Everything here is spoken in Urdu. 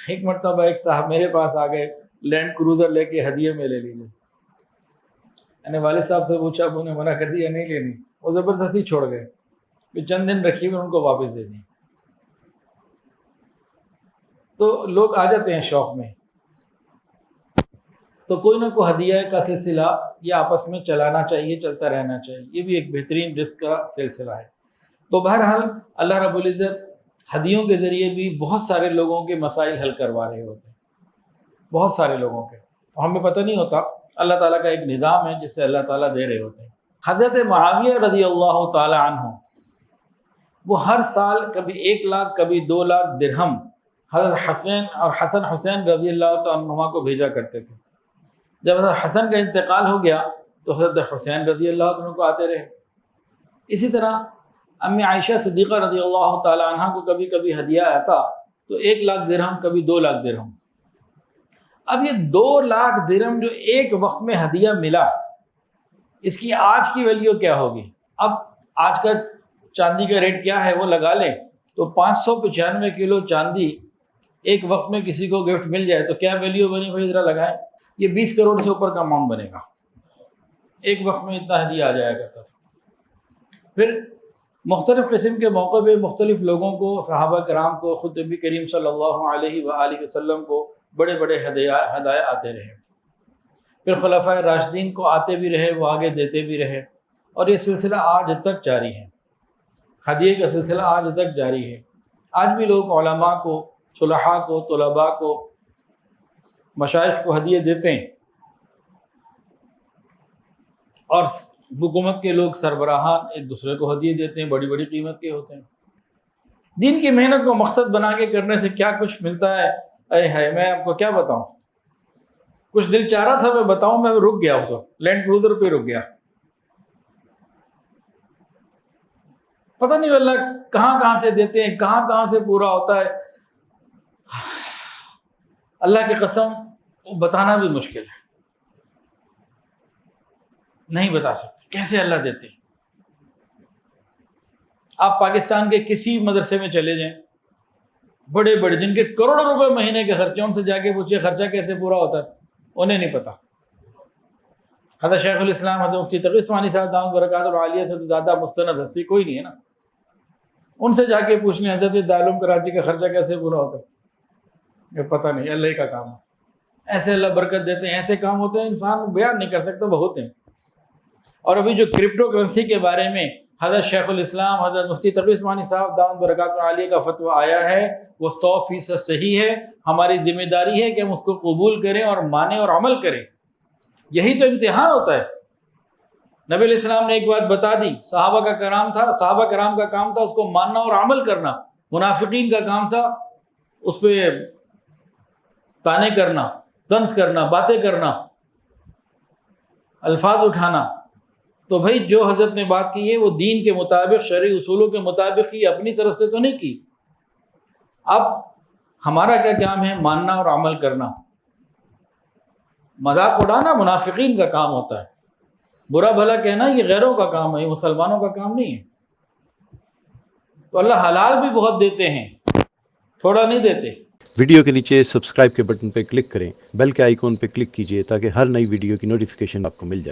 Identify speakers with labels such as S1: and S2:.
S1: ایک مرتبہ ایک صاحب میرے پاس آ گئے، لینڈ کروزر لے کے ہدیے میں لے لیجیے. میں نے والد صاحب سے پوچھا، ابو نے منع کر دیا نہیں لینی، وہ زبردستی چھوڑ گئے. پھر چند دن رکھی ہوئی ان کو واپس دے دی. تو لوگ آ جاتے ہیں شوق میں، تو کوئی نہ کوئی ہدیہ کا سلسلہ یہ آپس میں چلانا چاہیے، چلتا رہنا چاہیے. یہ بھی ایک بہترین رزق کا سلسلہ ہے. تو بہرحال اللہ رب العزت ہدیوں کے ذریعے بھی بہت سارے لوگوں کے مسائل حل کروا رہے ہوتے ہیں، بہت سارے لوگوں کے، ہمیں پتہ نہیں ہوتا. اللہ تعالیٰ کا ایک نظام ہے جس سے اللہ تعالیٰ دے رہے ہوتے ہیں. حضرت معاویہ رضی اللہ تعالی عنہ وہ ہر سال کبھی 1 لاکھ کبھی 2 لاکھ درہم حضرت حسین اور حسن حسین رضی اللہ تعالیٰ عنہما کو بھیجا کرتے تھے. جب حضرت حسن کا انتقال ہو گیا تو حضرت حسین رضی اللہ عنہ کو آتے رہے. اسی طرح امی عائشہ صدیقہ رضی اللہ تعالی عنہ کو کبھی کبھی ہدیہ آتا تو 1 لاکھ درہم کبھی 2 لاکھ درہم. اب یہ 2 لاکھ درہم جو ایک وقت میں ہدیہ ملا، اس کی آج کی ویلیو کیا ہوگی؟ اب آج کا چاندی کا ریٹ کیا ہے وہ لگا لیں تو 595 کلو چاندی ایک وقت میں کسی کو گفٹ مل جائے تو کیا ویلیو بنی ہوئی ذرا لگائیں. یہ 20 کروڑ سے اوپر کا اماؤنٹ بنے گا. ایک وقت میں اتنا ہدیہ آ جایا کرتا تھا. پھر مختلف قسم کے موقع پہ مختلف لوگوں کو، صحابہ کرام کو، خود نبی کریم صلی اللہ علیہ وآلہ وسلم کو بڑے بڑے ہدایات آتے رہے. پھر خلفائے راشدین کو آتے بھی رہے، وہ آگے دیتے بھی رہے، اور یہ سلسلہ آج تک جاری ہے. ہدیے کا سلسلہ آج تک جاری ہے. آج بھی لوگ علماء کو، صلحاء کو، طلباء کو، مشائخ کو ہدیے دیتے ہیں، اور حکومت کے لوگ سربراہان ایک دوسرے کو ہدیے دیتے ہیں، بڑی بڑی قیمت کے ہوتے ہیں. دین کی محنت کو مقصد بنا کے کرنے سے کیا کچھ ملتا ہے، اے ہے میں آپ کو کیا بتاؤں. کچھ دل چاہ رہا تھا میں بتاؤں، میں رک گیا، اس وقت لینڈ کروزر پہ رک گیا. پتہ نہیں اللہ کہاں کہاں سے دیتے ہیں، کہاں کہاں سے پورا ہوتا ہے. اللہ کی قسم بتانا بھی مشکل ہے، نہیں بتا سکتے کیسے اللہ دیتے ہیں. آپ پاکستان کے کسی مدرسے میں چلے جائیں، بڑے بڑے جن کے کروڑوں روپے مہینے کے خرچے، ان سے جا کے پوچھئے خرچہ کیسے پورا ہوتا ہے، انہیں نہیں پتا. حضرت شیخ الاسلام حضرت مفتی تقی عثمانی صاحب دامت برکاتہ العالیہ سے تو زیادہ مستند ہستی کوئی نہیں ہے نا. ان سے جا کے پوچھ لیں حضرت دارالعلوم کراچی کا خرچہ کیسے پورا ہوتا ہے، یہ پتہ نہیں، اللہ کا کام ہے. ایسے اللہ برکت دیتے ہیں، ایسے کام ہوتے ہیں انسان بیان نہیں کر سکتا، بہت ہیں. اور ابھی جو کرپٹو کرنسی کے بارے میں حضرت شیخ الاسلام حضرت مفتی تقی عثمانی صاحب دامت برکاتہ العالیہ کا فتویٰ آیا ہے، وہ 100% صحیح ہے. ہماری ذمہ داری ہے کہ ہم اس کو قبول کریں اور مانیں اور عمل کریں. یہی تو امتحان ہوتا ہے. نبی علیہ السلام نے ایک بات بتا دی، صحابہ کرام کا کام تھا اس کو ماننا اور عمل کرنا. منافقین کا کام تھا اس پہ تانے کرنا، طنز کرنا، باتیں کرنا، الفاظ اٹھانا. تو بھائی جو حضرت نے بات کی ہے وہ دین کے مطابق، شرعی اصولوں کے مطابق کی، اپنی طرف سے تو نہیں کی. اب ہمارا کیا کام ہے؟ ماننا اور عمل کرنا. مذاق اڑانا منافقین کا کام ہوتا ہے، برا بھلا کہنا یہ غیروں کا کام ہے، یہ مسلمانوں کا کام نہیں ہے. تو اللہ حلال بھی بہت دیتے ہیں، تھوڑا نہیں دیتے.
S2: ویڈیو کے نیچے سبسکرائب کے بٹن پہ کلک کریں، بیل کے آئیکن پہ کلک کیجئے تاکہ ہر نئی ویڈیو کی نوٹیفیکیشن آپ کو مل جائے.